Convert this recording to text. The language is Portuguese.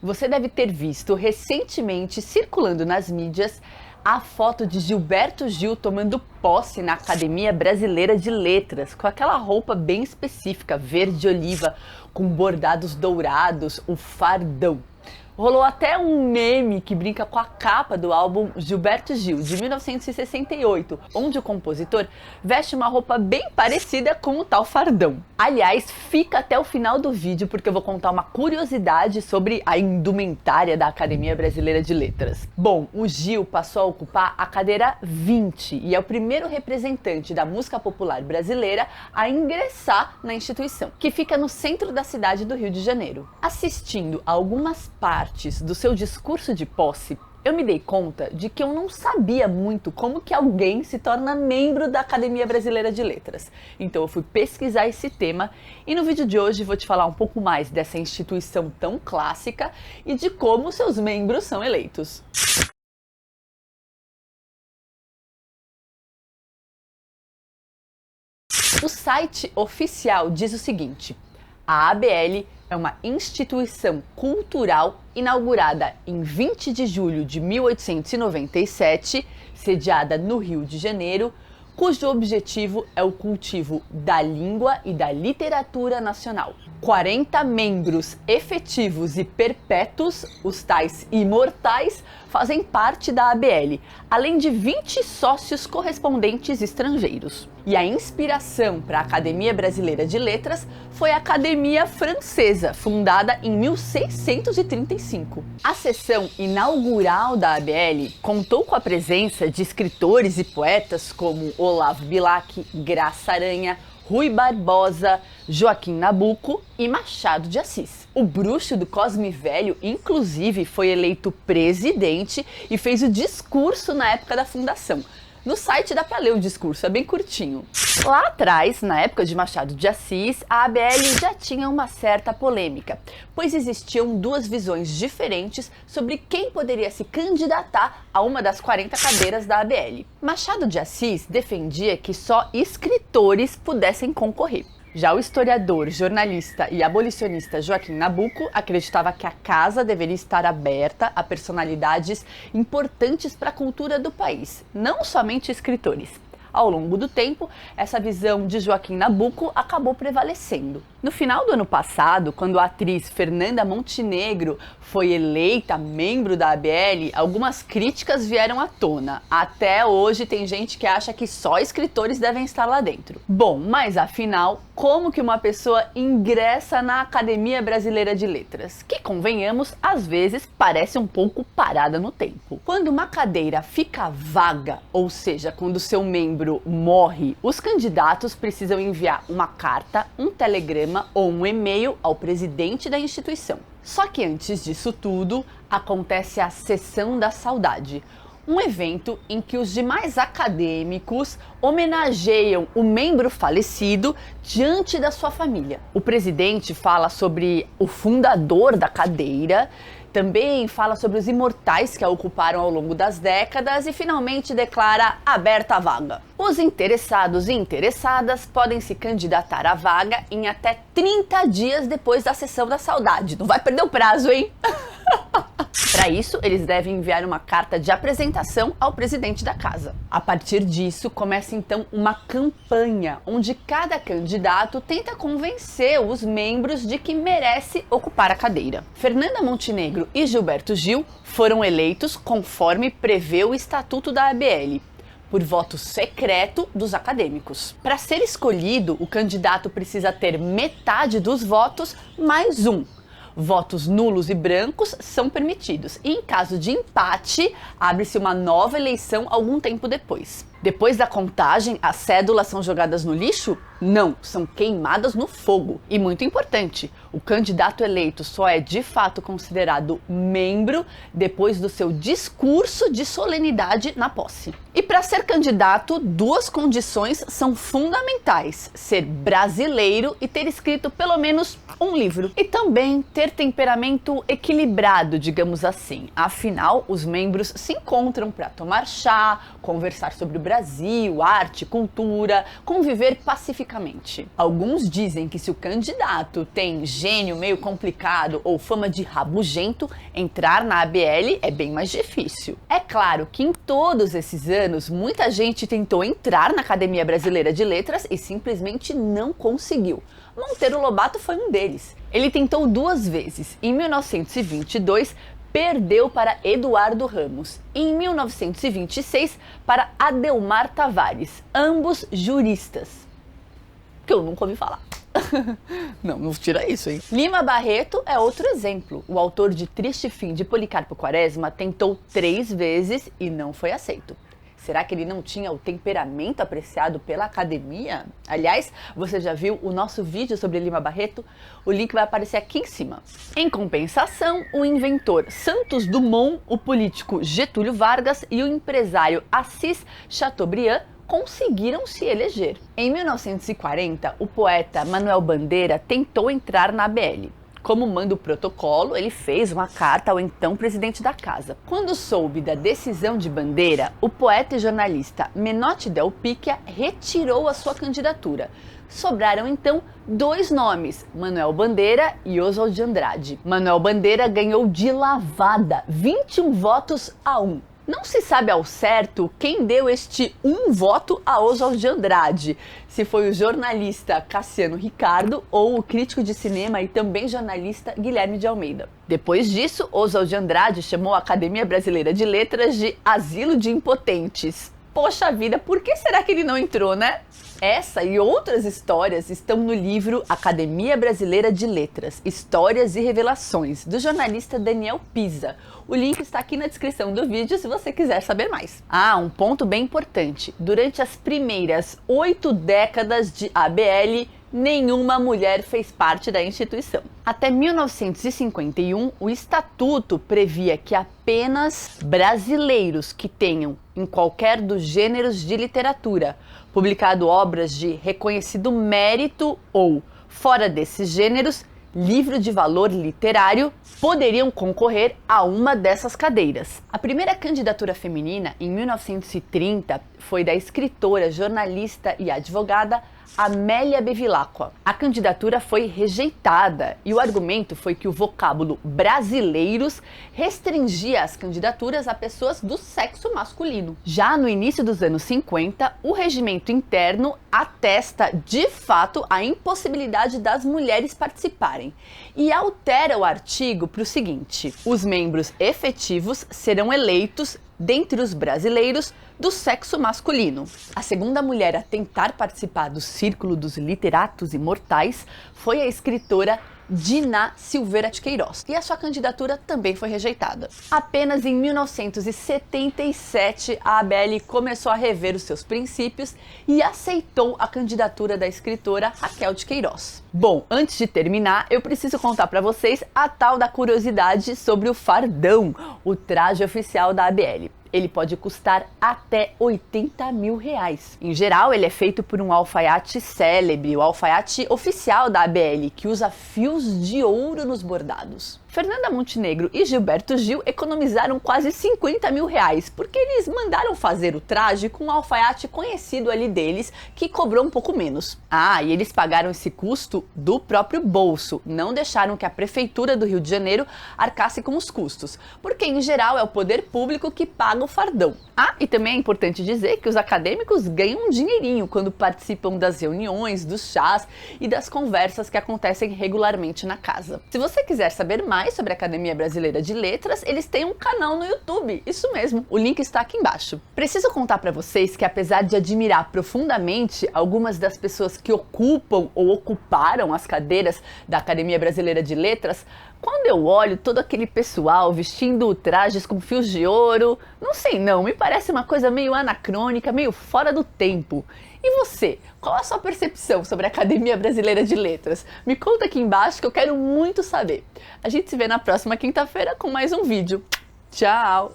Você deve ter visto recentemente circulando nas mídias a foto de Gilberto Gil tomando posse na Academia Brasileira de Letras, com aquela roupa bem específica, verde oliva, com bordados dourados, o fardão. Rolou até um meme que brinca com a capa do álbum Gilberto Gil, de 1968, onde o compositor veste uma roupa bem parecida com o tal fardão. Aliás, fica até o final do vídeo porque eu vou contar uma curiosidade sobre a indumentária da Academia Brasileira de Letras. Bom, o Gil passou a ocupar a cadeira 20 e é o primeiro representante da música popular brasileira a ingressar na instituição, que fica no centro da cidade do Rio de Janeiro. Assistindo a algumas partes do seu discurso de posse, eu me dei conta de que eu não sabia muito como que alguém se torna membro da Academia Brasileira de Letras. Então eu fui pesquisar esse tema e no vídeo de hoje vou te falar um pouco mais dessa instituição tão clássica e de como seus membros são eleitos. O site oficial diz o seguinte: a ABL é uma instituição cultural inaugurada em 20 de julho de 1897, sediada no Rio de Janeiro, cujo objetivo é o cultivo da língua e da literatura nacional. 40 membros efetivos e perpétuos, os tais imortais, fazem parte da ABL, além de 20 sócios correspondentes estrangeiros. E a inspiração para a Academia Brasileira de Letras foi a Academia Francesa, fundada em 1635. A sessão inaugural da ABL contou com a presença de escritores e poetas como Olavo Bilac, Graça Aranha, Rui Barbosa, Joaquim Nabuco e Machado de Assis. O bruxo do Cosme Velho, inclusive, foi eleito presidente e fez o discurso na época da fundação. No site dá para ler o discurso, é bem curtinho. Lá atrás, na época de Machado de Assis, a ABL já tinha uma certa polêmica, pois existiam duas visões diferentes sobre quem poderia se candidatar a uma das 40 cadeiras da ABL. Machado de Assis defendia que só escritores pudessem concorrer. Já o historiador, jornalista e abolicionista Joaquim Nabuco acreditava que a casa deveria estar aberta a personalidades importantes para a cultura do país, não somente escritores. Ao longo do tempo, essa visão de Joaquim Nabuco acabou prevalecendo. No final do ano passado, quando a atriz Fernanda Montenegro foi eleita membro da ABL, algumas críticas vieram à tona. Até hoje tem gente que acha que só escritores devem estar lá dentro. Bom, mas afinal, como que uma pessoa ingressa na Academia Brasileira de Letras? Que, convenhamos, às vezes parece um pouco parada no tempo. Quando uma cadeira fica vaga, ou seja, quando seu membro morre, os candidatos precisam enviar uma carta, um telegrama ou um e-mail ao presidente da instituição. Só que antes disso tudo, acontece a Sessão da Saudade, um evento em que os demais acadêmicos homenageiam o membro falecido diante da sua família. O presidente fala sobre o fundador da cadeira, também fala sobre os imortais que a ocuparam ao longo das décadas e finalmente declara aberta a vaga. Os interessados e interessadas podem se candidatar à vaga em até 30 dias depois da Sessão da Saudade. Não vai perder o prazo, hein? Para isso, eles devem enviar uma carta de apresentação ao presidente da casa. A partir disso, começa então uma campanha onde cada candidato tenta convencer os membros de que merece ocupar a cadeira. Fernanda Montenegro e Gilberto Gil foram eleitos conforme prevê o Estatuto da ABL, por voto secreto dos acadêmicos. Para ser escolhido, o candidato precisa ter metade dos votos mais um. Votos nulos e brancos são permitidos e, em caso de empate, abre-se uma nova eleição algum tempo depois. Depois da contagem, as cédulas são jogadas no lixo? Não, são queimadas no fogo. E muito importante, o candidato eleito só é de fato considerado membro depois do seu discurso de solenidade na posse. E para ser candidato, duas condições são fundamentais: ser brasileiro e ter escrito pelo menos um livro. E também ter temperamento equilibrado, digamos assim. Afinal, os membros se encontram para tomar chá, conversar sobre o Brasil, arte, cultura, conviver pacificamente. Alguns dizem que se o candidato tem gênio meio complicado ou fama de rabugento, entrar na ABL é bem mais difícil. É claro que em todos esses anos, muita gente tentou entrar na Academia Brasileira de Letras e simplesmente não conseguiu. Monteiro Lobato foi um deles. Ele tentou 2 vezes. Em 1922, perdeu para Eduardo Ramos. E em 1926, para Adelmar Tavares, ambos juristas. Que eu nunca ouvi falar. Não tira isso, hein? Lima Barreto é outro exemplo. O autor de Triste Fim de Policarpo Quaresma tentou 3 vezes e não foi aceito. Será que ele não tinha o temperamento apreciado pela academia? Aliás, você já viu o nosso vídeo sobre Lima Barreto? O link vai aparecer aqui em cima. Em compensação, o inventor Santos Dumont, o político Getúlio Vargas e o empresário Assis Chateaubriand conseguiram se eleger. Em 1940, o poeta Manuel Bandeira tentou entrar na ABL. Como manda o protocolo, ele fez uma carta ao então presidente da casa. Quando soube da decisão de Bandeira, o poeta e jornalista Menotti Del Picchia retirou a sua candidatura. Sobraram então 2 nomes, Manuel Bandeira e Oswald de Andrade. Manuel Bandeira ganhou de lavada, 21 votos a 1. Não se sabe ao certo quem deu este 1 voto a Oswald de Andrade, se foi o jornalista Cassiano Ricardo ou o crítico de cinema e também jornalista Guilherme de Almeida. Depois disso, Oswald de Andrade chamou a Academia Brasileira de Letras de asilo de impotentes. Poxa vida, por que será que ele não entrou, né? Essa e outras histórias estão no livro Academia Brasileira de Letras, Histórias e Revelações, do jornalista Daniel Pisa. O link está aqui na descrição do vídeo se você quiser saber mais. Um ponto bem importante. Durante as primeiras 8 décadas de ABL, nenhuma mulher fez parte da instituição. Até 1951, o estatuto previa que apenas brasileiros que tenham, em qualquer dos gêneros de literatura, publicado obras de reconhecido mérito ou, fora desses gêneros, livro de valor literário, poderiam concorrer a uma dessas cadeiras. A primeira candidatura feminina, em 1930, foi da escritora, jornalista e advogada Amélia Bevilacqua. A candidatura foi rejeitada e o argumento foi que o vocábulo brasileiros restringia as candidaturas a pessoas do sexo masculino. Já no início dos anos 50, o regimento interno atesta de fato a impossibilidade das mulheres participarem e altera o artigo para o seguinte: os membros efetivos serão eleitos dentre os brasileiros do sexo masculino. A segunda mulher a tentar participar do Círculo dos Literatos Imortais foi a escritora Diná Silveira de Queiroz, e a sua candidatura também foi rejeitada. Apenas em 1977, a ABL começou a rever os seus princípios e aceitou a candidatura da escritora Raquel de Queiroz. Bom, antes de terminar, eu preciso contar para vocês a tal da curiosidade sobre o fardão, o traje oficial da ABL. Ele pode custar até R$80 mil. Em geral, ele é feito por um alfaiate célebre, o alfaiate oficial da ABL, que usa fios de ouro nos bordados. Fernanda Montenegro e Gilberto Gil economizaram quase R$50 mil, porque eles mandaram fazer o traje com um alfaiate conhecido ali deles, que cobrou um pouco menos. E eles pagaram esse custo do próprio bolso, não deixaram que a Prefeitura do Rio de Janeiro arcasse com os custos, porque em geral é o poder público que paga o fardão. E também é importante dizer que os acadêmicos ganham um dinheirinho quando participam das reuniões, dos chás e das conversas que acontecem regularmente na casa. Se você quiser saber mais sobre a Academia Brasileira de Letras, eles têm um canal no YouTube, isso mesmo, o link está aqui embaixo. Preciso contar para vocês que, apesar de admirar profundamente algumas das pessoas que ocupam ou ocuparam as cadeiras da Academia Brasileira de Letras, quando eu olho todo aquele pessoal vestindo trajes com fios de ouro, não sei não, me parece uma coisa meio anacrônica, meio fora do tempo. E você, qual a sua percepção sobre a Academia Brasileira de Letras? Me conta aqui embaixo que eu quero muito saber. A gente se vê na próxima quinta-feira com mais um vídeo. Tchau!